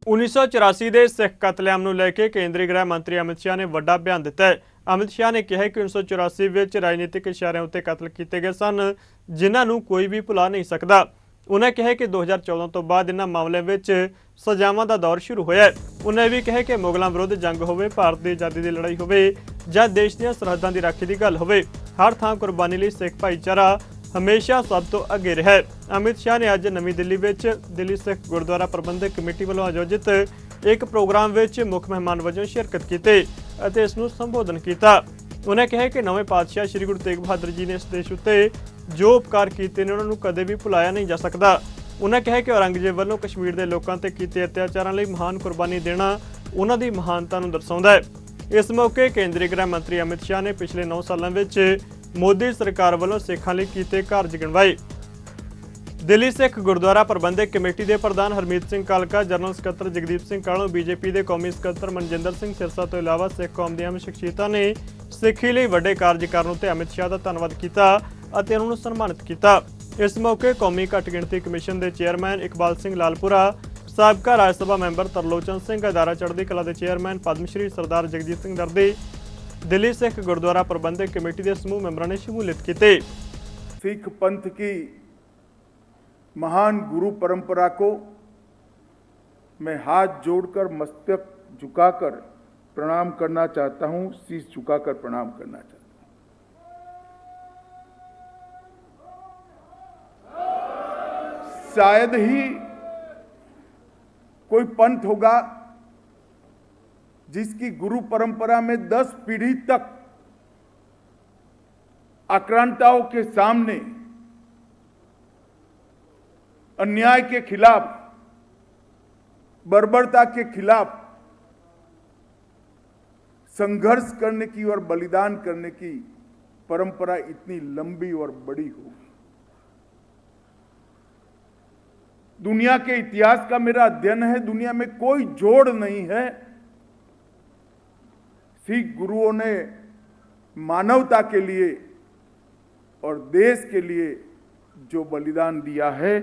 1984 ਦੇ ਸਿੱਖ ਕਤਲੇਆਮ ਨੂੰ ਲੈ ਕੇ ਕੇਂਦਰੀ ਗ੍ਰਹਿ ਮੰਤਰੀ ਅਮਿਤ ਸ਼ਾਹ ਨੇ ਵੱਡਾ ਬਿਆਨ ਦਿੱਤਾ ਹੈ। ਅਮਿਤ ਸ਼ਾਹ ਨੇ ਕਿਹਾ ਕਿ 1984 ਵਿੱਚ ਰਾਜਨੀਤਿਕ ਇਸ਼ਾਰਿਆਂ ਉੱਤੇ ਕਤਲ ਕੀਤੇ ਗਏ ਸਨ, ਜਿਨ੍ਹਾਂ ਨੂੰ ਕੋਈ ਵੀ ਭੁਲਾ ਨਹੀਂ ਸਕਦਾ। उन्हें कहा कि 2014 तो बाद इन्हां मामलों में सजावां का दौर शुरू होया। उन्हें भी कहा कि मुगलों विरुद्ध जंग होवे, भारत की आज़ादी की लड़ाई होवे जां देश दी सरहदां की राखी की गल होवे, हर थां कुर्बानी लई सिख भाईचारा हमेशा सब तो अगे रहा। अमित शाह ने अज नवी दिल्ली में दिल्ली सिख गुरुद्वारा प्रबंधक कमेटी वालों आयोजित एक प्रोग्राम में मुख्य मेहमान वजों शिरकत की और इसनूं संबोधन किया। उन्हें कहा कि नवे पातशाह श्री गुरु तेग बहादुर जी ने इस देश उत्ते जो उपकार किए ने उन्होंने कदे भी भुलाया नहीं जा सकता। उन्हें कहा कि औरंगजेब वालों कश्मीर के लोगों ते कीते अत्याचारों लई महान कुर्बानी देना उन्हां दी महानता नूं दर्शाउंदा है। इस मौके केंद्रीय गृह मंत्री अमित शाह ने पिछले 9 सालों में मोदी सरकार वालों सिखां लई कीते कार्ज गिणवाए। दिल्ली सिख गुरुद्वारा प्रबंधक कमेटी के प्रधान हरमीत सिंह कालका, जनरल सकत्तर जगदीप सिंह कालों, बीजेपी के कौमी सकत्तर मनजिंदर सिंह सिरसा तो इलावा सिख कौम दी अहम शख्सियतां ने सिक्खी लई वड्डे कार्ज करन ते अमित शाह का धन्नवाद किया और उन्होंने सन्मानित किया। इस मौके कौमी घट गिणती कमीशन के चेयरमैन इकबाल सिंह लालपुरा, साबका राज्यसभा मैंबर तरलोचन सिंह, अदारा चढ़ती कला के चेयरमैन पद्मश्री सरदार जगजीत सिंह दर्दी, दिल्ली सिख गुरुद्वारा प्रबंधक कमेटी के समूह मैंबरों ने शमूलियत की। सिख पंथ की महान गुरु परंपरा को मैं हाथ जोड़कर मस्तक झुकाकर प्रणाम करना चाहता हूं, शीश झुकाकर प्रणाम करना चाहता हूं। शायद ही कोई पंथ होगा जिसकी गुरु परंपरा में 10 पीढ़ी तक आक्रांताओं के सामने, अन्याय के खिलाफ, बर्बरता के खिलाफ संघर्ष करने की और बलिदान करने की परंपरा इतनी लंबी और बड़ी होगी। दुनिया के इतिहास का मेरा अध्ययन है, दुनिया में कोई जोड़ नहीं है। सिख गुरुओं ने मानवता के लिए और देश के लिए जो बलिदान दिया है,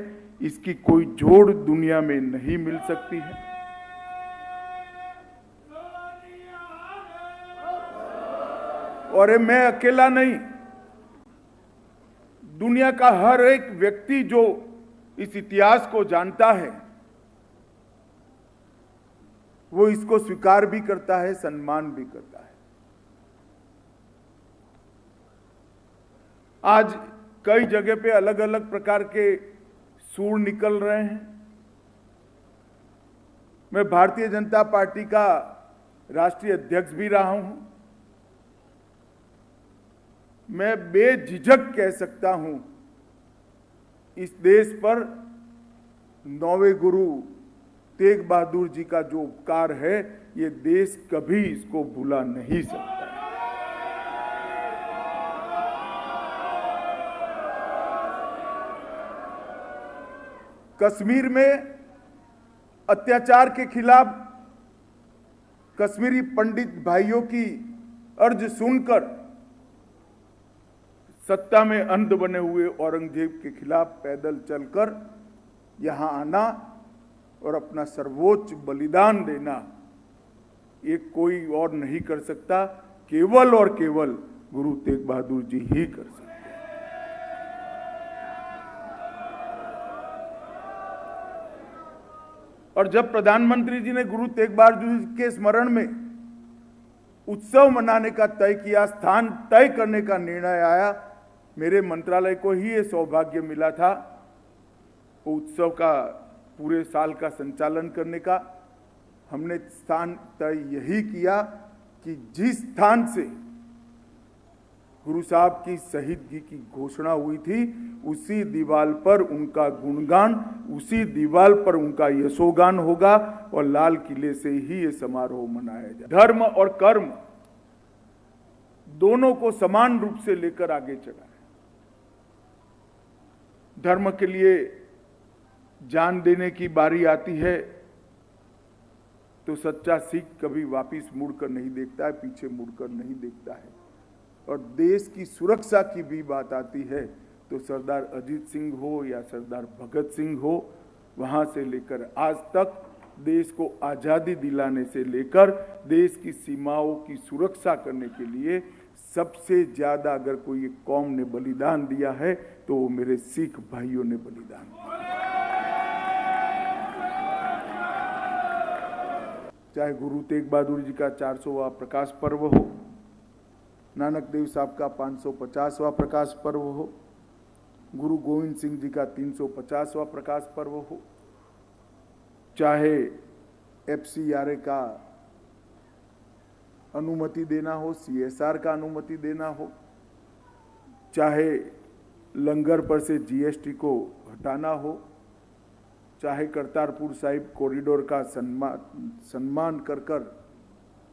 इसकी कोई जोड़ दुनिया में नहीं मिल सकती है। और ये मैं अकेला नहीं, दुनिया का हर एक व्यक्ति जो इस इतिहास को जानता है वो इसको स्वीकार भी करता है, सम्मान भी करता है। आज कई जगह पे अलग अलग प्रकार के सूर निकल रहे हैं। मैं भारतीय जनता पार्टी का राष्ट्रीय अध्यक्ष भी रहा हूं। मैं बेझिझक कह सकता हूं, इस देश पर 9वें गुरु तेग बहादुर जी का जो उपकार है, ये देश कभी इसको भुला नहीं सकता। कश्मीर में अत्याचार के खिलाफ कश्मीरी पंडित भाइयों की अर्ज सुनकर सत्ता में अंध बने हुए औरंगजेब के खिलाफ पैदल चलकर यहां आना और अपना सर्वोच्च बलिदान देना, ये कोई और नहीं कर सकता, केवल और केवल गुरु तेग बहादुर जी ही कर सकते। और जब प्रधानमंत्री जी ने गुरु तेग बहादुर जी के स्मरण में उत्सव मनाने का तय किया, स्थान तय करने का निर्णय आया, मेरे मंत्रालय को ही ये सौभाग्य मिला था वो उत्सव का पूरे साल का संचालन करने का। हमने स्थान तय यही किया कि जिस स्थान से गुरु साहब की शहीदगी की घोषणा हुई थी, उसी दीवार पर उनका गुणगान, उसी दीवार पर उनका यशोगान होगा और लाल किले से ही ये समारोह मनाया जाए। धर्म और कर्म दोनों को समान रूप से लेकर आगे चला है। धर्म के लिए जान देने की बारी आती है तो सच्चा सिख कभी वापिस मुड़कर नहीं देखता है, पीछे मुड़कर नहीं देखता है। और देश की सुरक्षा की भी बात आती है तो सरदार अजीत सिंह हो या सरदार भगत सिंह हो, वहां से लेकर आज तक देश को आज़ादी दिलाने से लेकर देश की सीमाओं की सुरक्षा करने के लिए सबसे ज़्यादा अगर कोई एक कौम ने बलिदान दिया है तो वो मेरे सिख भाइयों ने बलिदान दिया। चाहे गुरु तेग बहादुर जी का 400वां प्रकाश पर्व हो, नानक देव साहब का 550वां प्रकाश पर्व हो, गुरु गोविंद सिंह जी का 350वां प्रकाश पर्व हो, चाहे FCRA का अनुमति देना हो, CSR का अनुमति देना हो, चाहे लंगर पर से GST को हटाना हो, चाहे करतारपुर साहिब कॉरिडोर का सम्मान कर कर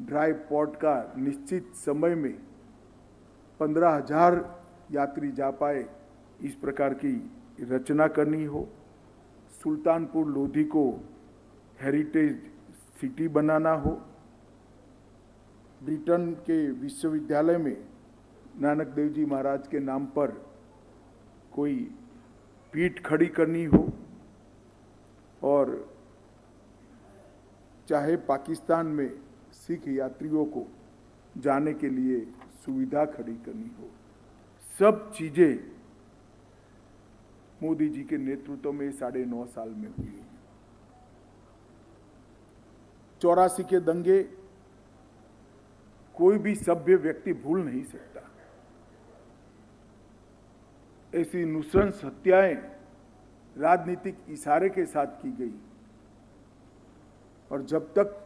ड्राई पोर्ट का निश्चित समय में 15,000 यात्री जा पाए, इस प्रकार की रचना करनी हो, सुल्तानपुर लोधी को हेरिटेज सिटी बनाना हो, ब्रिटेन के विश्वविद्यालय में नानक देव जी महाराज के नाम पर कोई पीठ खड़ी करनी हो, और चाहे पाकिस्तान में सिख यात्रियों को जाने के लिए सुविधा खड़ी करनी हो, सब चीजें मोदी जी के नेतृत्व में 9.5 साल में हुई। 84 के दंगे कोई भी सभ्य व्यक्ति भूल नहीं सकता। ऐसी नृशंस हत्याएं राजनीतिक इशारे के साथ की गई, और जब तक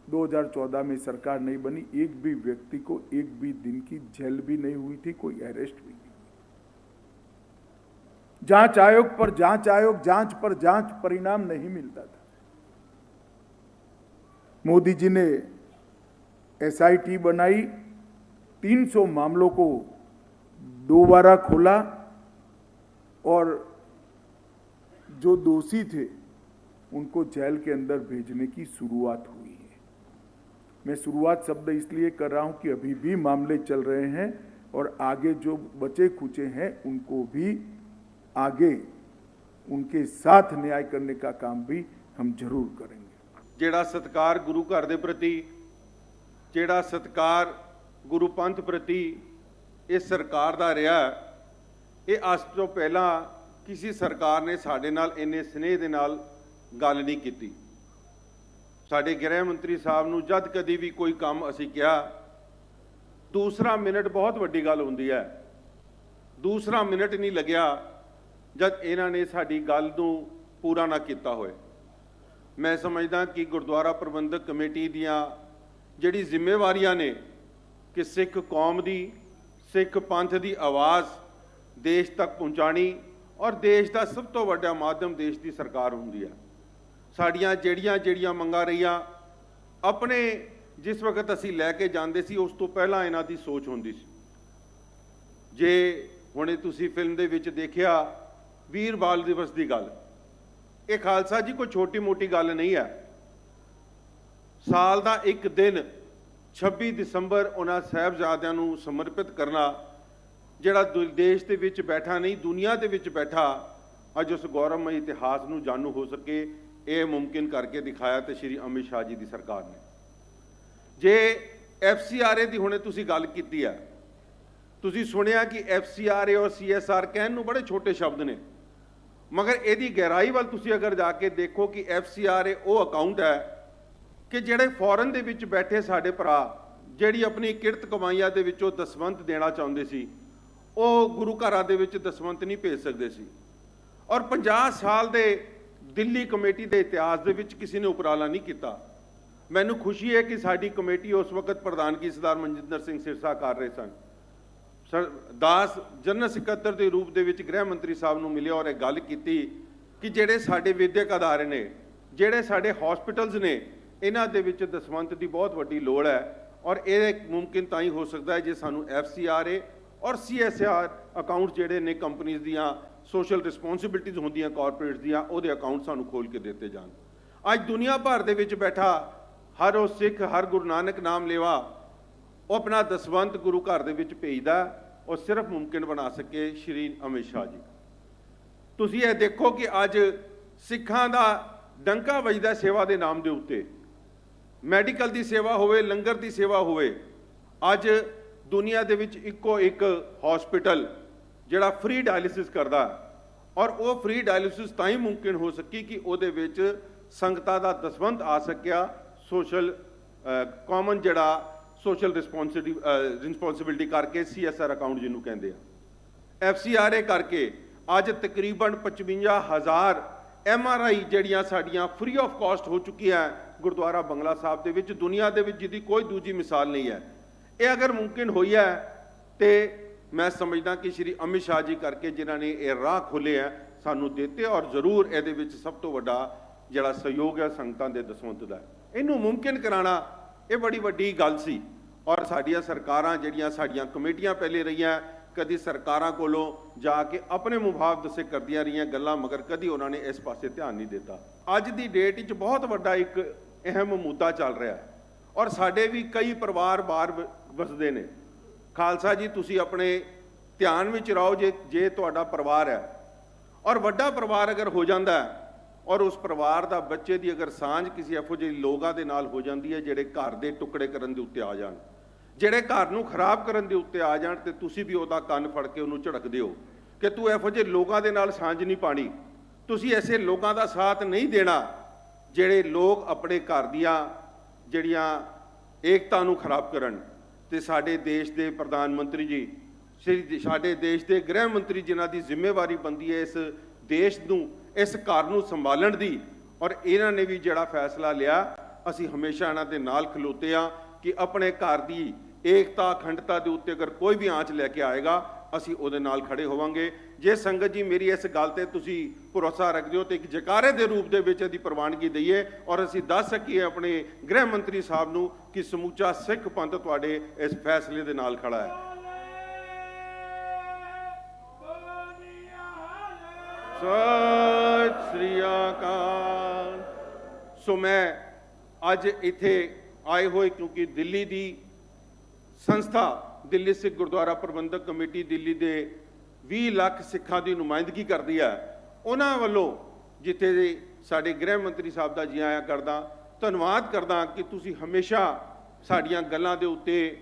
2014 में सरकार नहीं बनी, एक भी व्यक्ति को एक भी दिन की जेल भी नहीं हुई थी, कोई अरेस्ट भी नहीं। जांच आयोग पर जांच आयोग, जांच पर जांच, परिणाम नहीं मिलता था। मोदी जी ने SIT बनाई, 300 मामलों को दोबारा खोला, और जो दोषी थे उनको जेल के अंदर भेजने की शुरुआत हुई है। मैं शुरुआत शब्द इसलिए कर रहा हूं कि अभी भी मामले चल रहे हैं, और आगे जो बचे खुचे हैं उनको भी आगे उनके साथ न्याय करने का काम भी हम जरूर करेंगे। ਜਿਹੜਾ ਸਤਿਕਾਰ ਗੁਰੂ ਘਰ ਦੇ ਪ੍ਰਤੀ, ਜਿਹੜਾ ਸਤਿਕਾਰ ਗੁਰੂ ਪੰਥ ਪ੍ਰਤੀ ਇਸ ਸਰਕਾਰ ਦਾ ਰਿਹਾ, ਇਹ ਅੱਜ ਤੋਂ ਪਹਿਲਾਂ ਕਿਸੇ ਸਰਕਾਰ ਨੇ ਸਾਡੇ ਨਾਲ ਇੰਨੇ ਸਨੇਹ ਦੇ ਨਾਲ ਗੱਲ ਨਹੀਂ ਕੀਤੀ। ਸਾਡੇ ਗ੍ਰਹਿ ਮੰਤਰੀ ਸਾਹਿਬ ਨੂੰ ਜਦ ਕਦੀ ਵੀ ਕੋਈ ਕੰਮ ਅਸੀਂ ਕਿਹਾ, ਦੂਸਰਾ ਮਿੰਟ ਬਹੁਤ ਵੱਡੀ ਗੱਲ ਹੁੰਦੀ ਹੈ, ਦੂਸਰਾ ਮਿੰਟ ਨਹੀਂ ਲੱਗਿਆ ਜਦ ਇਹਨਾਂ ਨੇ ਸਾਡੀ ਗੱਲ ਨੂੰ ਪੂਰਾ ਨਾ ਕੀਤਾ ਹੋਏ। मैं समझदा कि गुरुद्वारा प्रबंधक कमेटी दियां जिहड़ी जिम्मेवारियां ने कि सिख कौम दी, सिख पंथ दी आवाज़ देश तक पहुँचानी, और देश का सब तो वड्डा माध्यम देश की सरकार हुंदी है। साड़ियां जिहड़ियां मंगां रहियां अपने जिस वक्त असीं लैके जांदे सी, उस तो पहला इन्हां दी सोच हुंदी सी। जे हुणे तुसीं फिल्म दे विच देखिया वीर बाल दिवस की गल, ये खालसा जी कोई छोटी मोटी गल नहीं है। साल का एक दिन 26 दिसंबर उन्होंने साहबजादियां नूं समर्पित करना, जिहड़ा देश के विच बैठा नहीं दुनिया के विच बैठा अज उस गौरवमय इतिहास नूं जानू हो सके, ये मुमकिन करके दिखाया तो श्री अमित शाह जी की सरकार ने। जे FCRA की हुणे तुसीं गल कीती है, तुसीं सुनिया कि FCRA और CSR कहण नूं बड़े छोटे शब्द ने, मगर यदी गहराई वाल तुसीं अगर जाके देखो कि FCRA वो अकाउंट है कि जिहड़े फॉरन दे विच बैठे साडे भरा जिहड़ी अपनी किरत कमाईआं दे विचों दसवंत देना चाहुंदे सी, वो गुरु घरां दे विच दसवंत नहीं भेज सकदे सी। और 50 साल दे दिल्ली कमेटी दे इतिहास दे विच किसी ने उपराला नहीं किया। मैनूं खुशी है कि साडी कमेटी उस वक्त प्रधानगी सरदार मनजिंदर सिंह सिरसा कर रहे सन। दास जनरल सकत्तर के रूप दे विच गृह मंत्री साहब नूं मिले और एक गल कीती कि जिहड़े साडे विद्यक अदारे ने, जिहड़े साडे हॉस्पिटल्स ने, इन्हां दे विच दसवंत की बहुत वड्डी लोड़ है, और ये मुमकिन तां ही हो सकता है जे सानूं FCRA और CSR अकाउंट जिहड़े ने कंपनीज़ दियां सोशल रिस्पोंसिबिलिटीज़ होंदियां कॉरपोरेट्स दियां, उहदे अकाउंट सानूं खोल के दिते जाण। अज दुनिया भर दे विच बैठा हर वो सिख, हर गुरु नानक नाम लेवा वो अपना दसवंत गुरु घर दे विच भेजदा, और सिर्फ मुमकिन बना सके श्री अमित शाह जी। तुसीं ये देखो कि अज सिखां दा ਡੰਕਾ ਵੱਜਦਾ ਸੇਵਾ ਦੇ ਨਾਮ ਦੇ ਉੱਤੇ। ਮੈਡੀਕਲ ਦੀ ਸੇਵਾ ਹੋਵੇ, ਲੰਗਰ ਦੀ ਸੇਵਾ ਹੋਵੇ। ਅੱਜ ਦੁਨੀਆ ਦੇ ਵਿੱਚ ਇੱਕੋ ਇੱਕ ਹਸਪੀਟਲ ਜਿਹੜਾ ਫ੍ਰੀ ਡਾਇਲਿਸਿਸ ਕਰਦਾ, ਔਰ ਉਹ ਫ੍ਰੀ ਡਾਇਲਿਸਿਸ ਤਾਂ ਹੀ ਮੁਮਕਿਨ ਹੋ ਸਕੀ ਕਿ ਉਹਦੇ ਵਿੱਚ ਸੰਗਤਾਂ ਦਾ ਦਸਵੰਧ ਆ ਸਕਿਆ। ਸੋਸ਼ਲ ਕਾਮਨ ਜਿਹੜਾ ਸੋਸ਼ਲ ਰਿਸਪੌਂਸਿਬਿਲਿਟੀ ਕਰਕੇ, CSR ਅਕਾਊਂਟ ਜਿਹਨੂੰ ਕਹਿੰਦੇ ਆ, FCRA ਕਰਕੇ ਅੱਜ ਤਕਰੀਬਨ 55,000 MRI ਜਿਹੜੀਆਂ ਸਾਡੀਆਂ ਫ੍ਰੀ ਆਫ ਕਾਸਟ ਹੋ ਚੁੱਕੀਆਂ ਗੁਰਦੁਆਰਾ ਬੰਗਲਾ ਸਾਹਿਬ ਦੇ ਵਿੱਚ, ਦੁਨੀਆ ਦੇ ਵਿੱਚ ਜਿਹਦੀ ਕੋਈ ਦੂਜੀ ਮਿਸਾਲ ਨਹੀਂ ਹੈ। ਇਹ ਅਗਰ ਮੁਮਕਿਨ ਹੋਈ ਹੈ ਤੇ ਮੈਂ ਸਮਝਦਾ ਕਿ ਸ਼੍ਰੀ ਅਮਿਤ ਸ਼ਾਹ ਜੀ ਕਰਕੇ ਜਿਨ੍ਹਾਂ ਨੇ ਇਹ ਰਾਹ ਖੋਲ੍ਹੇ ਹੈ ਸਾਨੂੰ ਦਿੱਤੇ, ਔਰ ਜ਼ਰੂਰ ਇਹਦੇ ਵਿੱਚ ਸਭ ਤੋਂ ਵੱਡਾ ਜਿਹੜਾ ਸਹਿਯੋਗ ਹੈ ਸੰਗਤਾਂ ਦੇ ਦਸਵੰਧ ਦਾ, ਇਹਨੂੰ ਮੁਮਕਿਨ ਕਰਾਉਣਾ ਇਹ ਬੜੀ ਵੱਡੀ ਗੱਲ ਸੀ। ਔਰ ਸਾਡੀਆਂ ਸਰਕਾਰਾਂ ਜਿਹੜੀਆਂ ਸਾਡੀਆਂ ਕਮੇਟੀਆਂ ਪਹਿਲੇ ਰਹੀਆਂ, ਕਦੀ ਸਰਕਾਰਾਂ ਕੋਲੋਂ ਜਾ ਕੇ ਆਪਣੇ ਮੁਫਾਦ ਦੱਸੇ ਕਰਦੀਆਂ ਰਹੀਆਂ ਗੱਲਾਂ, ਮਗਰ ਕਦੀ ਉਹਨਾਂ ਨੇ ਇਸ ਪਾਸੇ ਧਿਆਨ ਨਹੀਂ ਦਿੱਤਾ। ਅੱਜ ਦੀ ਡੇਟ ਵਿੱਚ ਬਹੁਤ ਵੱਡਾ ਇੱਕ ਅਹਿਮ ਮੁੱਦਾ ਚੱਲ ਰਿਹਾ ਹੈ, ਔਰ ਸਾਡੇ ਵੀ ਕਈ ਪਰਿਵਾਰ ਬਾਹਰ ਵਸਦੇ ਨੇ। ਖਾਲਸਾ ਜੀ, ਤੁਸੀਂ ਆਪਣੇ ਧਿਆਨ ਵਿੱਚ ਰਹੋ, ਜੇ ਤੁਹਾਡਾ ਪਰਿਵਾਰ ਹੈ ਔਰ ਵੱਡਾ ਪਰਿਵਾਰ ਅਗਰ ਹੋ ਜਾਂਦਾ ਹੈ, ਔਰ ਉਸ ਪਰਿਵਾਰ ਦਾ ਬੱਚੇ ਦੀ ਅਗਰ ਸਾਂਝ ਕਿਸੇ ਇਹੋ ਜਿਹੇ ਲੋਕਾਂ ਦੇ ਨਾਲ ਹੋ ਜਾਂਦੀ ਹੈ ਜਿਹੜੇ ਘਰ ਦੇ ਟੁਕੜੇ ਕਰਨ ਦੇ ਉੱਤੇ ਆ ਜਾਣ, ਜਿਹੜੇ ਘਰ ਨੂੰ ਖਰਾਬ ਕਰਨ ਦੇ ਉੱਤੇ ਆ ਜਾਣ, ਤੇ ਤੁਸੀਂ ਵੀ ਉਹਦਾ ਕੰਨ ਫੜ ਕੇ ਉਹਨੂੰ ਝੜਕਦੇ ਹੋ ਕਿ ਤੂੰ ਇਹੋ ਜਿਹੇ ਲੋਕਾਂ ਦੇ ਨਾਲ ਸਾਂਝ ਨਹੀਂ ਪਾਣੀ, ਤੁਸੀਂ ਐਸੇ ਲੋਕਾਂ ਦਾ ਸਾਥ ਨਹੀਂ ਦੇਣਾ ਜਿਹੜੇ ਲੋਕ ਆਪਣੇ ਘਰ ਦੀਆਂ ਜਿਹੜੀਆਂ ਏਕਤਾ ਨੂੰ ਖਰਾਬ ਕਰਨ। ਤੇ ਸਾਡੇ ਦੇਸ਼ ਦੇ ਪ੍ਰਧਾਨ ਮੰਤਰੀ ਜੀ, ਸਾਡੇ ਦੇਸ਼ ਦੇ ਗ੍ਰਹਿ ਮੰਤਰੀ, ਜਿਨ੍ਹਾਂ ਦੀ ਜ਼ਿੰਮੇਵਾਰੀ ਬਣਦੀ ਹੈ ਇਸ ਦੇਸ਼ ਨੂੰ, ਇਸ ਘਰ ਨੂੰ ਸੰਭਾਲਣ ਦੀ, ਔਰ ਇਹਨਾਂ ਨੇ ਵੀ ਜਿਹੜਾ ਫੈਸਲਾ ਲਿਆ, ਅਸੀਂ ਹਮੇਸ਼ਾ ਇਹਨਾਂ ਦੇ ਨਾਲ ਖਲੋਤੇ ਹਾਂ ਕਿ ਆਪਣੇ ਘਰ ਦੀ ਏਕਤਾ ਅਖੰਡਤਾ ਦੇ ਉੱਤੇ ਅਗਰ ਕੋਈ ਵੀ ਆਂਚ ਲੈ ਕੇ ਆਏਗਾ, ਅਸੀਂ ਉਹਦੇ ਨਾਲ ਖੜੇ ਹੋਵਾਂਗੇ। ਜੇ ਸੰਗਤ ਜੀ ਮੇਰੀ ਇਸ ਗੱਲ ਤੇ ਤੁਸੀਂ ਭਰੋਸਾ ਰੱਖਦੇ ਹੋ ਤੇ ਇੱਕ ਜਕਾਰੇ ਦੇ ਰੂਪ ਦੇ ਵਿੱਚ ਇਹਦੀ ਪ੍ਰਵਾਨਗੀ ਦਈਏ, ਔਰ ਅਸੀਂ ਦੱਸ ਸਕੀਏ ਆਪਣੇ ਗ੍ਰਹਿ ਮੰਤਰੀ ਸਾਹਿਬ ਨੂੰ ਕਿ ਸਮੁੱਚਾ ਸਿੱਖ ਪੰਥ ਤੁਹਾਡੇ ਇਸ ਫੈਸਲੇ ਦੇ ਨਾਲ ਖੜਾ ਹੈ। ਸਤਿ ਸ੍ਰੀ ਅਕਾਲ। ਸੋ ਮੈਂ ਅੱਜ ਇੱਥੇ ਆਏ ਹੋਏ ਕਿਉਂਕਿ ਦਿੱਲੀ ਦੀ ਸੰਸਥਾ ਦਿੱਲੀ ਸਿੱਖ ਗੁਰਦੁਆਰਾ ਪ੍ਰਬੰਧਕ ਕਮੇਟੀ ਦਿੱਲੀ ਦੇ 20 ਲੱਖ ਸਿੱਖਾਂ ਦੀ ਨੁਮਾਇੰਦਗੀ ਕਰਦੀ ਹੈ, ਉਹਨਾਂ ਵੱਲੋਂ ਜਿੱਥੇ ਦੇ ਸਾਡੇ ਗ੍ਰਹਿ ਮੰਤਰੀ ਸਾਹਿਬ ਦਾ ਜੀ ਆਇਆਂ ਕਰਦਾ, ਧੰਨਵਾਦ ਕਰਦਾ ਕਿ ਤੁਸੀਂ ਹਮੇਸ਼ਾ ਸਾਡੀਆਂ ਗੱਲਾਂ ਦੇ ਉੱਤੇ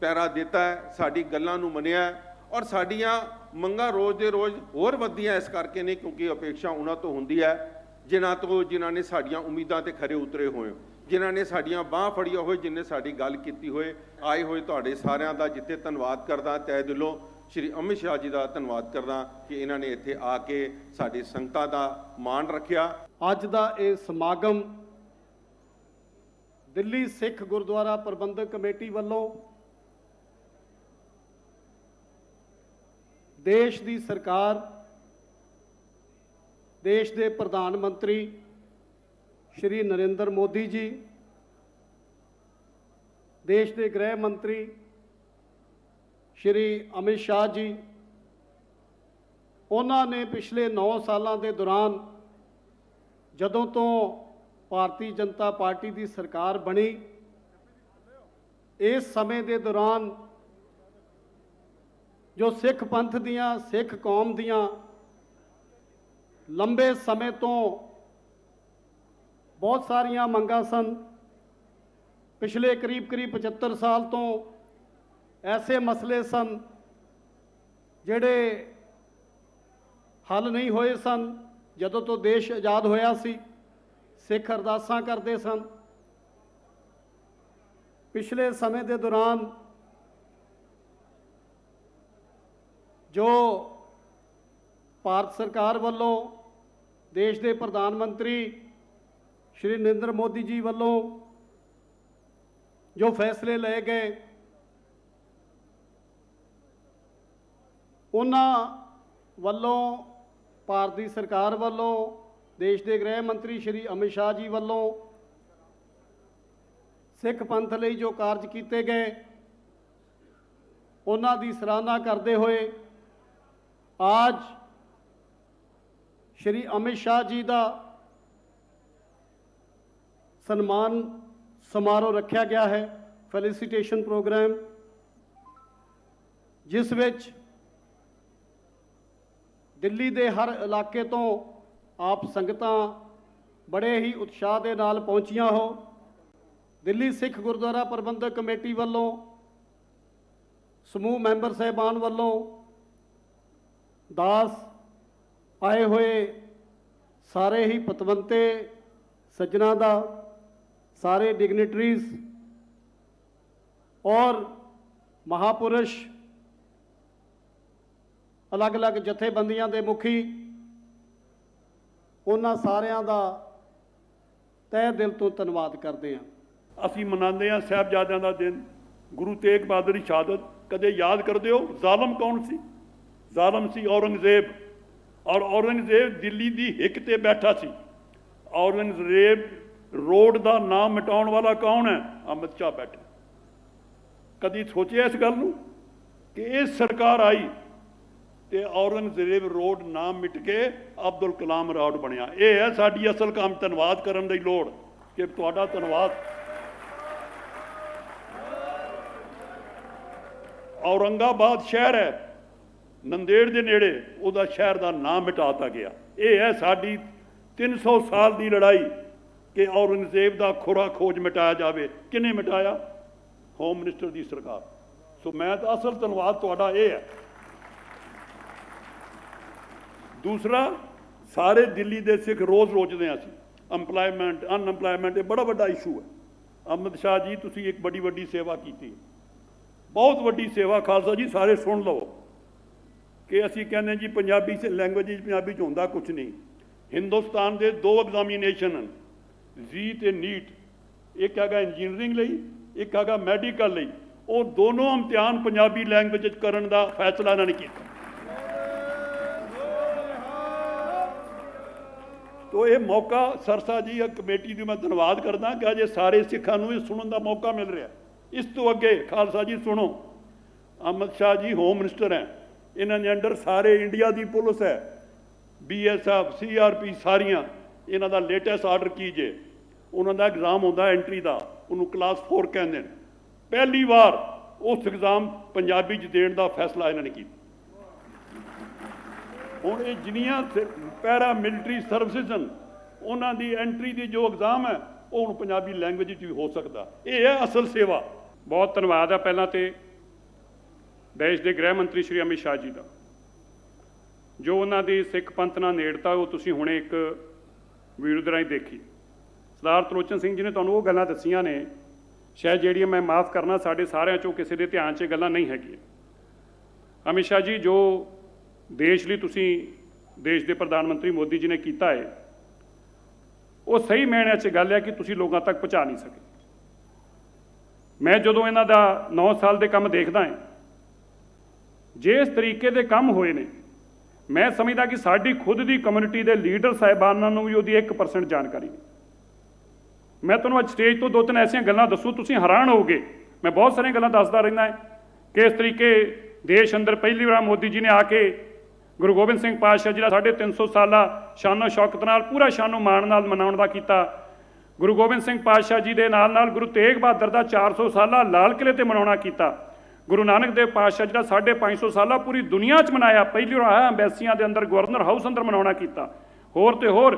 ਪਹਿਰਾ ਦਿੱਤਾ ਹੈ, ਸਾਡੀ ਗੱਲਾਂ ਨੂੰ ਮੰਨਿਆ, ਔਰ ਸਾਡੀਆਂ ਮੰਗਾਂ ਰੋਜ਼ ਦੇ ਰੋਜ਼ ਹੋਰ ਵੱਧਦੀਆਂ ਇਸ ਕਰਕੇ ਨੇ ਕਿਉਂਕਿ ਅਪੇਕਸ਼ਾ ਉਹਨਾਂ ਤੋਂ ਹੁੰਦੀ ਹੈ ਜਿਨ੍ਹਾਂ ਨੇ ਸਾਡੀਆਂ ਉਮੀਦਾਂ ਤੇ ਖਰੇ ਉਤਰੇ ਹੋਏ, ਜਿਨ੍ਹਾਂ ਨੇ ਸਾਡੀਆਂ ਬਾਂਹ ਫੜੀਆਂ ਹੋਏ, ਜਿਨ੍ਹਾਂ ਸਾਡੀ ਗੱਲ ਕੀਤੀ ਹੋਏ। ਆਏ ਹੋਏ ਤੁਹਾਡੇ ਸਾਰਿਆਂ ਦਾ ਜਿੱਥੇ ਧੰਨਵਾਦ ਕਰਦਾ, ਤਹਿ ਦਿਲੋਂ ਸ਼੍ਰੀ ਅਮਿਤ ਸ਼ਾਹ ਜੀ ਦਾ ਧੰਨਵਾਦ ਕਰਦਾ ਕਿ ਇਹਨਾਂ ਨੇ ਇੱਥੇ ਆ ਕੇ ਸਾਡੀ ਸੰਗਤਾਂ ਦਾ ਮਾਣ ਰੱਖਿਆ। ਅੱਜ ਦਾ ਇਹ ਸਮਾਗਮ ਦਿੱਲੀ ਸਿੱਖ ਗੁਰਦੁਆਰਾ ਪ੍ਰਬੰਧਕ ਕਮੇਟੀ ਵੱਲੋਂ ਦੇਸ਼ ਦੀ ਸਰਕਾਰ, ਦੇਸ਼ ਦੇ ਪ੍ਰਧਾਨ ਮੰਤਰੀ ਸ਼੍ਰੀ ਨਰਿੰਦਰ ਮੋਦੀ ਜੀ, ਦੇਸ਼ ਦੇ ਗ੍ਰਹਿ ਮੰਤਰੀ ਸ਼੍ਰੀ ਅਮਿਤ ਸ਼ਾਹ ਜੀ, ਉਹਨਾਂ ਨੇ ਪਿਛਲੇ 9 ਸਾਲਾਂ ਦੇ ਦੌਰਾਨ ਜਦੋਂ ਤੋਂ ਭਾਰਤੀ ਜਨਤਾ ਪਾਰਟੀ ਦੀ ਸਰਕਾਰ ਬਣੀ, ਇਸ ਸਮੇਂ ਦੇ ਦੌਰਾਨ ਜੋ ਸਿੱਖ ਪੰਥ ਦੀਆਂ, ਸਿੱਖ ਕੌਮ ਦੀਆਂ ਲੰਬੇ ਸਮੇਂ ਤੋਂ ਬਹੁਤ ਸਾਰੀਆਂ ਮੰਗਾਂ ਸਨ। ਪਿਛਲੇ ਕਰੀਬ 75 ਸਾਲ ਤੋਂ ਐਸੇ ਮਸਲੇ ਸਨ ਜਿਹੜੇ ਹੱਲ ਨਹੀਂ ਹੋਏ ਸਨ। ਜਦੋਂ ਤੋਂ ਦੇਸ਼ ਆਜ਼ਾਦ ਹੋਇਆ ਸੀ, ਸਿੱਖ ਅਰਦਾਸਾਂ ਕਰਦੇ ਸਨ। ਪਿਛਲੇ ਸਮੇਂ ਦੇ ਦੌਰਾਨ ਜੋ ਭਾਰਤ ਸਰਕਾਰ ਵੱਲੋਂ ਦੇਸ਼ ਦੇ ਪ੍ਰਧਾਨ ਮੰਤਰੀ ਸ਼੍ਰੀ ਨਰਿੰਦਰ ਮੋਦੀ ਜੀ ਵੱਲੋਂ ਜੋ ਫੈਸਲੇ ਲਏ ਗਏ, ਉਹਨਾਂ ਵੱਲੋਂ ਭਾਰਤ ਦੀ ਸਰਕਾਰ ਵੱਲੋਂ ਦੇਸ਼ ਦੇ ਗ੍ਰਹਿ ਮੰਤਰੀ ਸ਼੍ਰੀ ਅਮਿਤ ਸ਼ਾਹ ਜੀ ਵੱਲੋਂ ਸਿੱਖ ਪੰਥ ਲਈ ਜੋ ਕਾਰਜ ਕੀਤੇ ਗਏ, ਉਹਨਾਂ ਦੀ ਸਰਾਹਨਾ ਕਰਦੇ ਹੋਏ आज श्री अमित शाह जी का सन्मान समारोह रखा गया है, फैलिसिटेशन प्रोग्राम, जिस विच दिल्ली के हर इलाके तो आप संगतां ਬੜੇ ਹੀ ਉਤਸ਼ਾਹ ਦੇ ਨਾਲ ਪਹੁੰਚੀਆਂ ਹੋ। ਦਿੱਲੀ ਸਿੱਖ ਗੁਰਦੁਆਰਾ ਪ੍ਰਬੰਧਕ ਕਮੇਟੀ ਵੱਲੋਂ, ਸਮੂਹ ਮੈਂਬਰ ਸਾਹਿਬਾਨ ਵੱਲੋਂ, ਦਾਸ ਆਏ ਹੋਏ ਸਾਰੇ ਹੀ ਪਤਵੰਤੇ ਸੱਜਣਾ ਦਾ, ਸਾਰੇ ਡਿਗਨਿਟਰੀਜ਼ ਔਰ ਮਹਾਪੁਰਸ਼, ਅਲੱਗ-ਅਲੱਗ ਜਥੇਬੰਦੀਆਂ ਦੇ ਮੁਖੀ, ਉਹਨਾਂ ਸਾਰਿਆਂ ਦਾ ਤਹਿ ਦਿਲ ਤੋਂ ਧੰਨਵਾਦ ਕਰਦੇ ਹਾਂ। ਅਸੀਂ ਮਨਾਉਂਦੇ ਹਾਂ ਸਾਹਿਬਜ਼ਾਦਿਆਂ ਦਾ ਦਿਨ, ਗੁਰੂ ਤੇਗ ਬਹਾਦਰ ਦੀ ਸ਼ਹਾਦਤ। ਕਦੇ ਯਾਦ ਕਰਦੇ ਹੋ ਜ਼ਾਲਮ ਕੌਣ ਸੀ? ਜ਼ਾਲਮ ਸੀ ਔਰੰਗਜ਼ੇਬ। ਔਰ ਔਰੰਗਜ਼ੇਬ ਦਿੱਲੀ ਦੀ ਹਿੱਕ ਤੇ ਬੈਠਾ ਸੀ। ਔਰੰਗਜ਼ੇਬ ਰੋਡ ਦਾ ਨਾਮ ਮਿਟਾਉਣ ਵਾਲਾ ਕੌਣ ਹੈ? ਅਮਿਤ ਸ਼ਾਹ ਬੈਠਾ। ਕਦੀ ਸੋਚਿਆ ਇਸ ਗੱਲ ਨੂੰ ਕਿ ਇਹ ਸਰਕਾਰ ਆਈ ਤੇ ਔਰੰਗਜ਼ੇਬ ਰੋਡ ਨਾਮ ਮਿਟ ਕੇ ਅਬਦੁਲ ਕਲਾਮ ਰੋਡ ਬਣਿਆ? ਇਹ ਹੈ ਸਾਡੀ ਅਸਲ ਕੰਮ। ਧੰਨਵਾਦ ਕਰਨ ਦੀ ਲੋੜ ਕਿ ਤੁਹਾਡਾ ਧੰਨਵਾਦ। औरंगाबाद शहर है नंदेड़ के नेड़े, ਉਹਦਾ शहर का नाम मिटाता गया। ये है साड़ी 300 साल की लड़ाई कि औरंगजेब का खुरा खोज मिटाया जाए। किने मिटाया? होम मिनिस्टर की सरकार। सो मैं तो असल धन्यवाद तुहाडा ये है। दूसरा, सारे दिल्ली के सिख रोज़ रोचते हैं असीं अंपलायमेंट अनएंपलायमेंट, ये बड़ा वड्डा इशू है। अमित शाह जी तुसीं एक बड़ी वड्डी सेवा की, बहुत वड्डी सेवा। खालसा जी सारे सुन लो कि असीं कहने जी पंजाबी से लैंग्वेज पंजाबी च होंदा कुछ नहीं। हिंदुस्तान के 2 एग्जामिनेशन जी ते नीट, एक हैगा इंजीनियरिंग लई, एक हैगा मैडिकल लई। वो दोनों इम्तिहान पंजाबी लैंग्वेज करन दा फैसला इन्हां ने कीता। तो ये मौका सरसा जी कमेटी की मैं धन्यवाद करदा कि अजे सारे सिखां नूं ये सुनन दा मौका मिल रहा। इस तो अगे खालसा जी सुनो, अमित शाह जी होम मिनिस्टर हैं, इन्होंने अंडर सारे इंडिया की पुलिस है, BSF CRP सारियां, इन्हों का लेटेस्ट आर्डर कीजिए। उन्होंने एग्जाम होता एंट्री का, उन्होंने क्लास 4 कहते हैं। पहली बार उस एग्जाम पंजाबी च देने का फैसला इन्होंने किया। हुण ये जिन्नियां पैरा मिलिटरी सर्विसिज उन्हों की एंट्री की जो एग्जाम है वो हुण पंजाबी लैंग्वेज भी हो सकता। ये है असल सेवा। बहुत धन्यवाद है पहला तो देश के गृह मंत्री श्री अमित शाह जी का, जो उन्होंने सिख पंथ नाल नेड़ता वो तुसीं हुणे एक वीडियो राहीं देखी। सरदार त्रिलोचन सिंह जी ने तुहानूं वो गल्लां दस्सियां ने, शायद जिहड़ियां मैं माफ़ करना साडे सारिਆਂ चों किसी के ध्यान 'ਚ गल्लां नहीं हैगियां। अमित शाह जी जो देश लई तुसीं देश के प्रधानमंत्री मोदी जी ने कीता है, वो सही मायने 'ਚ गल है कि तुसीं लोगों तक पहुँचा नहीं सके। मैं जदों इन्हां दा 9 साल के काम देखदा है, जिस तरीके के काम होए ने, मैं समझदा कि साडी खुद की कम्यूनिटी के लीडर साहिबानां नूं भी उहदी 1% जानकारी नहीं। मैं तुहानूं अज स्टेज तो 2-3 ऐसियां गल्लां दसूं, तुसीं हैरान होगे। मैं बहुत सारियां गल्लां दसदा रहिंदा है कि इस तरीके देश अंदर पहली बार मोदी जी ने आके गुरु गोबिंद सिंह पातशाह जी का 350 साला शानो शौकत नाल पूरा शानो मान नाल मनाउण दा कीता। गुरु गोबिंद सिंह पातशाह जी के नाल गुरु तेग बहादुर का 400 साला लाल किले ते मनाउणा कीता। गुरु नानक देव पातशाह जी का 550 साला पूरी दुनिया च मनाया। पहली बार आया अंबैसियां के अंदर गवर्नर हाउस अंदर मनाउणा कीता। होर ते होर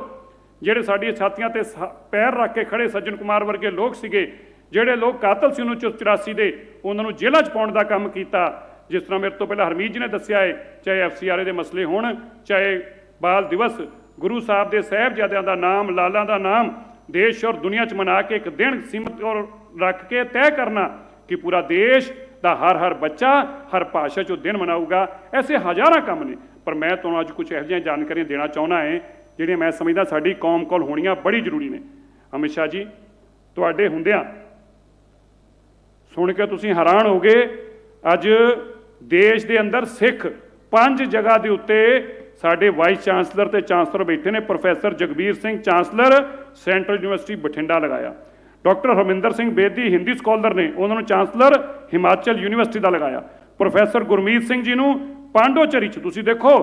जिहड़े साडी छातियां ते पैर रख के खड़े सज्जन कुमार वर्गे लोग सीगे, जिहड़े लोग कातल सी 1984 दे, उन्हां नूं जेलां च पाउण दा काम कीता। जिस तरह मेरे तो पहले हरमीत जी ने दस्सिया है, चाहे FCRA के मसले होण, चाहे बाल दिवस, गुरु साहब के साहिबजादियां दा नाम, लालां दा नाम देश और दुनिया च मना के एक दिन सीमित और रख के तय करना कि पूरा देश का हर बच्चा हर भाषा चो दिन मनाऊगा। ऐसे हज़ारां काम ने, पर मैं तुहानूं अज कुछ इहो जिहियां जानकारियां देना चाहुंदा है जिहड़ियां मैं समझदा साडी कौम कोल होणियां बड़ी जरूरी ने। अमित शाह जी तुहाडे हुंदियां सुन के तुसीं हैरान हो गए। अज देश के अंदर सिख 5 जगह के उत्ते साडे वाइस चांसलर ते चांसलर बैठे ने। Professor Jagbir Singh chancellor central university Bathinda लगाया। डॉक्टर हरमिंदर सिंह बेदी हिंदी स्कॉलर ने, उन्होंने चांसलर हिमाचल यूनिवर्सिटी का लगाया। प्रोफैसर गुरमीत सिंह जी नूं पांडोचरी च तुसीं देखो,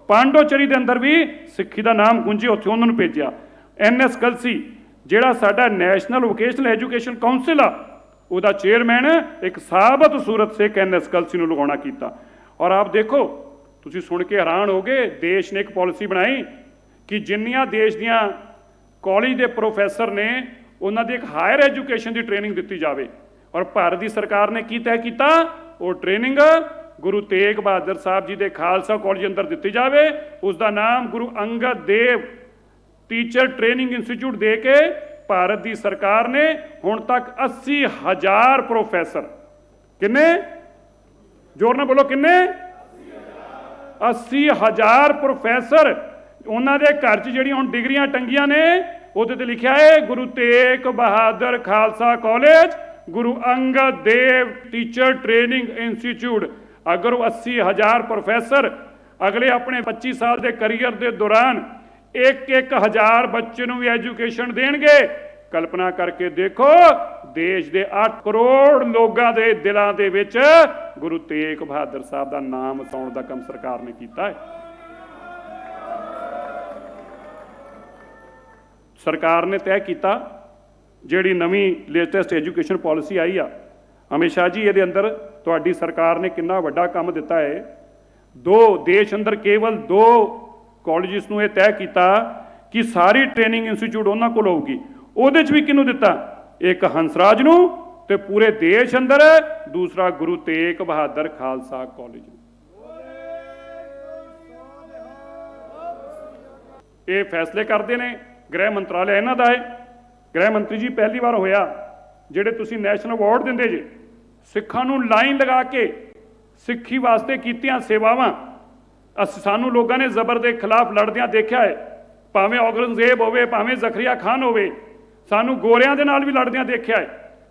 पांडोचरी के अंदर भी सिक्खी का नाम गुंजे, उत्थे उन्होंने भेजा। NS कलसी जिहड़ा साडा नैशनल वोकेशनल एजुकेशन काउंसिल आ, उहदा चेयरमैन एक साबत सूरत सिख NS कलसी नूं लगाउणा कीता। और आप देखो, तुसीं सुन के हैरान हो गए, देश ने एक पॉलिसी बनाई कि जिन्नियां देश दियां ਕਾਲਜ ਦੇ ਪ੍ਰੋਫੈਸਰ ਨੇ ਉਹਨਾਂ ਦੀ ਇੱਕ ਹਾਇਰ ਐਜੂਕੇਸ਼ਨ ਦੀ ਟ੍ਰੇਨਿੰਗ ਦਿੱਤੀ ਜਾਵੇ। ਔਰ ਭਾਰਤ ਦੀ ਸਰਕਾਰ ਨੇ ਕੀ ਤੈਅ ਕੀਤਾ, ਉਹ ਟ੍ਰੇਨਿੰਗ ਗੁਰੂ ਤੇਗ ਬਹਾਦਰ ਸਾਹਿਬ ਜੀ ਦੇ ਖਾਲਸਾ ਕਾਲਜ ਅੰਦਰ ਦਿੱਤੀ ਜਾਵੇ। ਉਸ ਦਾ ਨਾਮ Guru Angad Dev teacher training institute ਦੇ ਕੇ ਭਾਰਤ ਦੀ ਸਰਕਾਰ ਨੇ ਹੁਣ ਤੱਕ 80,000 ਪ੍ਰੋਫੈਸਰ, ਕਿੰਨੇ ਜ਼ੋਰ ਨਾਲ ਬੋਲੋ, ਕਿੰਨੇ 80,000 ਪ੍ਰੋਫੈਸਰ, ਉਹਨਾਂ ਦੇ ਘਰ 'ਚ ਜਿਹੜੀਆਂ ਹੁਣ ਡਿਗਰੀਆਂ ਟੰਗੀਆਂ ਨੇ ਉਹਦੇ ਤੇ ਲਿਖਿਆ ਹੈ Guru Tegh Bahadur Khalsa college Guru Angad Dev teacher training institute. ਅਗਰ ਉਹ 80,000 ਪ੍ਰੋਫੈਸਰ ਅਗਲੇ ਆਪਣੇ 25 ਸਾਲ ਦੇ ਕਰੀਅਰ ਦੇ ਦੌਰਾਨ 1,000 ਬੱਚੇ ਨੂੰ ਵੀ ਐਜੂਕੇਸ਼ਨ ਦੇਣਗੇ, ਕਲਪਨਾ ਕਰਕੇ ਦੇਖੋ ਦੇਸ਼ ਦੇ 8 ਕਰੋੜ ਲੋਕਾਂ ਦੇ ਦਿਲਾਂ ਦੇ ਵਿੱਚ ਗੁਰੂ ਤੇਗ ਬਹਾਦਰ ਸਾਹਿਬ ਦਾ ਨਾਮ ਵਸਾਉਣ ਦਾ ਕੰਮ ਸਰਕਾਰ ਨੇ ਕੀਤਾ ਹੈ। ਸਰਕਾਰ ਨੇ ਤੈਅ ਕੀਤਾ, ਜਿਹੜੀ ਨਵੀਂ ਲੇਟੈਸਟ ਐਜੂਕੇਸ਼ਨ ਪਾਲਿਸੀ ਆਈ ਆ, ਅਮਿਤ ਸ਼ਾਹ ਜੀ ਇਹਦੇ ਅੰਦਰ ਤੁਹਾਡੀ ਸਰਕਾਰ ਨੇ ਕਿੰਨਾ ਵੱਡਾ ਕੰਮ ਦਿੱਤਾ ਹੈ। ਦੇਸ਼ ਅੰਦਰ ਕੇਵਲ 2 ਕਾਲਜਿਸ ਨੂੰ ਇਹ ਤੈਅ ਕੀਤਾ ਕਿ ਸਾਰੀ ਟ੍ਰੇਨਿੰਗ ਇੰਸਟੀਚਿਊਟ ਉਹਨਾਂ ਕੋਲ ਹੋਊਗੀ। ਉਹਦੇ 'ਚ ਵੀ ਕਿਹਨੂੰ ਦਿੱਤਾ, ਇੱਕ ਹੰਸਰਾਜ ਨੂੰ ਤੇ ਪੂਰੇ ਦੇਸ਼ ਅੰਦਰ ਦੂਸਰਾ ਗੁਰੂ ਤੇਗ ਬਹਾਦਰ ਖਾਲਸਾ ਕਾਲਜ ਨੂੰ। ਇਹ ਫੈਸਲੇ ਕਰਦੇ ਨੇ ਗ੍ਰਹਿ ਮੰਤਰਾਲਾ, ਇਹਨਾਂ ਦਾ ਹੈ। ਗ੍ਰਹਿ ਮੰਤਰੀ ਜੀ ਪਹਿਲੀ ਵਾਰ ਹੋਇਆ ਜਿਹੜੇ ਤੁਸੀਂ ਨੈਸ਼ਨਲ ਅਵਾਰਡ ਦਿੰਦੇ ਜੇ, ਸਿੱਖਾਂ ਨੂੰ ਲਾਈਨ ਲਗਾ ਕੇ ਸਿੱਖੀ ਵਾਸਤੇ ਕੀਤੀਆਂ ਸੇਵਾਵਾਂ ਸਾਨੂੰ ਲੋਕਾਂ ਨੇ ਜ਼ਬਰ ਦੇ ਖਿਲਾਫ ਲੜਦਿਆਂ ਦੇਖਿਆ ਹੈ। ਭਾਵੇਂ ਔਰੰਗਜ਼ੇਬ ਹੋਵੇ, ਭਾਵੇਂ ਜ਼ਕਰੀਆ ਖਾਨ ਹੋਵੇ, ਸਾਨੂੰ ਗੋਰਿਆਂ ਦੇ ਨਾਲ ਵੀ ਲੜਦਿਆਂ ਦੇਖਿਆ ਹੈ,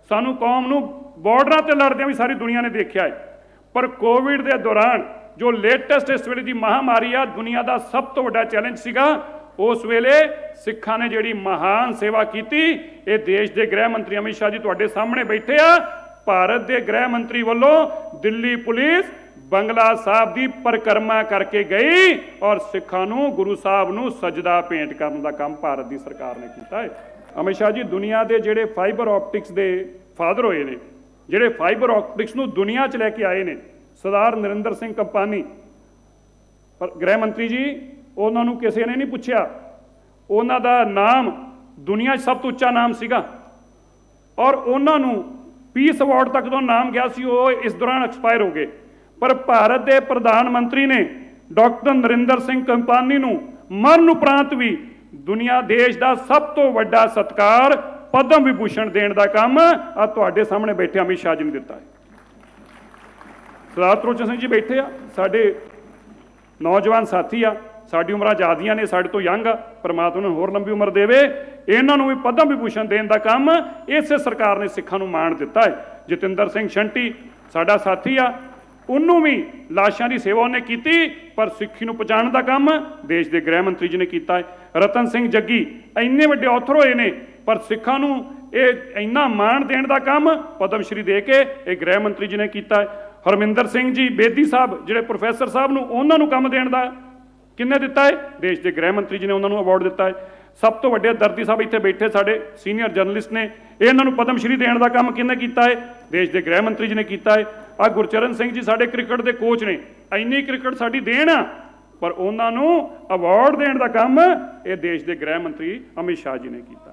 ਸਾਨੂੰ ਕੌਮ ਨੂੰ ਬਾਰਡਰਾਂ ਤੇ ਲੜਦਿਆਂ ਵੀ ਸਾਰੀ ਦੁਨੀਆ ਨੇ ਦੇਖਿਆ ਹੈ। ਪਰ ਕੋਵਿਡ ਦੇ ਦੌਰਾਨ ਜੋ ਲੇਟੈਸਟ ਇਸ ਵੇਲੇ ਦੀ ਮਹਾਮਾਰੀ ਆ, ਦੁਨੀਆ ਦਾ ਸਭ ਤੋਂ ਵੱਡਾ ਚੈਲੰਜ ਸੀਗਾ, ਉਸ ਵੇਲੇ ਸਿੱਖਾਂ ਨੇ ਜਿਹੜੀ ਮਹਾਨ ਸੇਵਾ ਕੀਤੀ। ਇਹ ਦੇਸ਼ ਦੇ ਗ੍ਰਹਿ ਮੰਤਰੀ ਅਮਿਤ ਸ਼ਾਹ ਜੀ ਤੁਹਾਡੇ ਸਾਹਮਣੇ ਬੈਠੇ ਆ। ਭਾਰਤ ਦੇ ਗ੍ਰਹਿ ਮੰਤਰੀ ਵੱਲੋਂ ਦਿੱਲੀ ਪੁਲਿਸ ਬੰਗਲਾ ਸਾਹਿਬ ਦੀ ਪਰਿਕਰਮਾ ਕਰਕੇ ਗਈ ਔਰ ਸਿੱਖਾਂ ਨੂੰ, ਗੁਰੂ ਸਾਹਿਬ ਨੂੰ ਸਜਦਾ ਭੇਂਟ ਕਰਨ ਦਾ ਕੰਮ ਭਾਰਤ ਦੀ ਸਰਕਾਰ ਨੇ ਕੀਤਾ ਹੈ। ਅਮਿਤ ਸ਼ਾਹ ਜੀ ਦੁਨੀਆ ਦੇ ਜਿਹੜੇ ਫਾਈਬਰ ਆਪਟਿਕਸ ਦੇ ਫਾਦਰ ਹੋਏ ਨੇ, ਜਿਹੜੇ ਫਾਈਬਰ ਆਪਟਿਕਸ ਨੂੰ ਦੁਨੀਆ 'ਚ ਲੈ ਕੇ ਆਏ ਨੇ, ਸਰਦਾਰ ਨਰਿੰਦਰ ਸਿੰਘ ਕੰਪਾਨੀ, ਪਰ ਗ੍ਰਹਿ ਮੰਤਰੀ ਜੀ ਉਹਨਾਂ ਨੂੰ ਕਿਸੇ ਨੇ ਨਹੀਂ ਪੁੱਛਿਆ। ਉਹਨਾਂ ਦਾ ਨਾਮ ਦੁਨੀਆ 'ਚ ਸਭ ਤੋਂ ਉੱਚਾ ਨਾਮ ਸੀਗਾ ਔਰ ਉਹਨਾਂ ਨੂੰ ਪੀਸ ਅਵਾਰਡ ਤੱਕ ਤੋਂ ਨਾਮ ਗਿਆ ਸੀ, ਉਹ ਇਸ ਦੌਰਾਨ ਐਕਸਪਾਇਰ ਹੋ ਗਏ। ਪਰ ਭਾਰਤ ਦੇ ਪ੍ਰਧਾਨ ਮੰਤਰੀ ਨੇ ਡਾਕਟਰ ਨਰਿੰਦਰ ਸਿੰਘ ਕੰਪਾਨੀ ਨੂੰ ਮਰਨ ਉਪਰੰਤ ਵੀ ਦੁਨੀਆ ਦੇਸ਼ ਦਾ ਸਭ ਤੋਂ ਵੱਡਾ ਸਤਿਕਾਰ ਪਦਮ ਵਿਭੂਸ਼ਣ ਦੇਣ ਦਾ ਕੰਮ ਆ ਤੁਹਾਡੇ ਸਾਹਮਣੇ ਬੈਠੇ ਅਮਿਤ ਸ਼ਾਹ ਜੀ ਨੇ ਦਿੱਤਾ ਹੈ। ਸਰਦਾਰ ਤਰਲੋਚਨ ਸਿੰਘ ਜੀ ਬੈਠੇ ਆ, ਸਾਡੇ ਨੌਜਵਾਨ ਸਾਥੀ ਆ, ਸਾਡੀ ਉਮਰਾਂ ਜ਼ਿਆਦੀਆਂ ਨੇ, ਸਾਡੇ ਤੋਂ ਯੰਗ ਆ, ਪਰਮਾਤਮਾ ਨੂੰ ਹੋਰ ਲੰਬੀ ਉਮਰ ਦੇਵੇ। ਇਹਨਾਂ ਨੂੰ ਵੀ ਪਦਮ ਵਿਭੂਸ਼ਣ ਦੇਣ ਦਾ ਕੰਮ ਇਸੇ ਸਰਕਾਰ ਨੇ ਸਿੱਖਾਂ ਨੂੰ ਮਾਣ ਦਿੱਤਾ ਹੈ। ਜਤਿੰਦਰ ਸਿੰਘ ਸ਼ੰਟੀ ਸਾਡਾ ਸਾਥੀ ਆ, ਉਹਨੂੰ ਵੀ ਲਾਸ਼ਾਂ ਦੀ ਸੇਵਾ ਉਹਨੇ ਕੀਤੀ, ਪਰ ਸਿੱਖੀ ਨੂੰ ਪਛਾਣਨ ਦਾ ਕੰਮ ਦੇਸ਼ ਦੇ ਗ੍ਰਹਿ ਮੰਤਰੀ ਜੀ ਨੇ ਕੀਤਾ ਹੈ। ਰਤਨ ਸਿੰਘ ਜੱਗੀ ਇੰਨੇ ਵੱਡੇ ਔਥਰ ਹੋਏ ਨੇ, ਪਰ ਸਿੱਖਾਂ ਨੂੰ ਇਹ ਇੰਨਾ ਮਾਣ ਦੇਣ ਦਾ ਕੰਮ ਪਦਮ ਸ਼੍ਰੀ ਦੇ ਕੇ ਇਹ ਗ੍ਰਹਿ ਮੰਤਰੀ ਜੀ ਨੇ ਕੀਤਾ ਹੈ। ਹਰਮਿੰਦਰ ਸਿੰਘ ਜੀ ਬੇਦੀ ਸਾਹਿਬ ਜਿਹੜੇ ਪ੍ਰੋਫੈਸਰ ਸਾਹਿਬ ਨੂੰ, ਉਹਨਾਂ ਨੂੰ ਕੰਮ ਦੇਣ ਦਾ ਕਿੰਨੇ ਦਿੱਤਾ ਹੈ, ਦੇਸ਼ ਦੇ ਗ੍ਰਹਿ ਮੰਤਰੀ ਜੀ ਨੇ ਉਹਨਾਂ ਨੂੰ ਅਵਾਰਡ ਦਿੱਤਾ ਹੈ। ਸਭ ਤੋਂ ਵੱਡੇ ਦਰਦੀ ਸਾਹਿਬ ਇੱਥੇ ਬੈਠੇ ਸਾਡੇ ਸੀਨੀਅਰ ਜਰਨਲਿਸਟ ਨੇ, ਇਹਨਾਂ ਨੂੰ ਪਦਮ ਸ਼੍ਰੀ ਦੇਣ ਦਾ ਕੰਮ ਕਿਹਨੇ ਕੀਤਾ ਹੈ, ਦੇਸ਼ ਦੇ ਗ੍ਰਹਿ ਮੰਤਰੀ ਜੀ ਨੇ ਕੀਤਾ ਹੈ। ਆ ਗੁਰਚਰਨ ਸਿੰਘ ਜੀ ਸਾਡੇ ਕ੍ਰਿਕਟ ਦੇ ਕੋਚ ਨੇ, ਇੰਨੀ ਕ੍ਰਿਕਟ ਸਾਡੀ ਦੇਣ ਆ, ਪਰ ਉਹਨਾਂ ਨੂੰ ਅਵਾਰਡ ਦੇਣ ਦਾ ਕੰਮ ਇਹ ਦੇਸ਼ ਦੇ ਗ੍ਰਹਿ ਮੰਤਰੀ ਅਮਿਤ ਸ਼ਾਹ ਜੀ ਨੇ ਕੀਤਾ।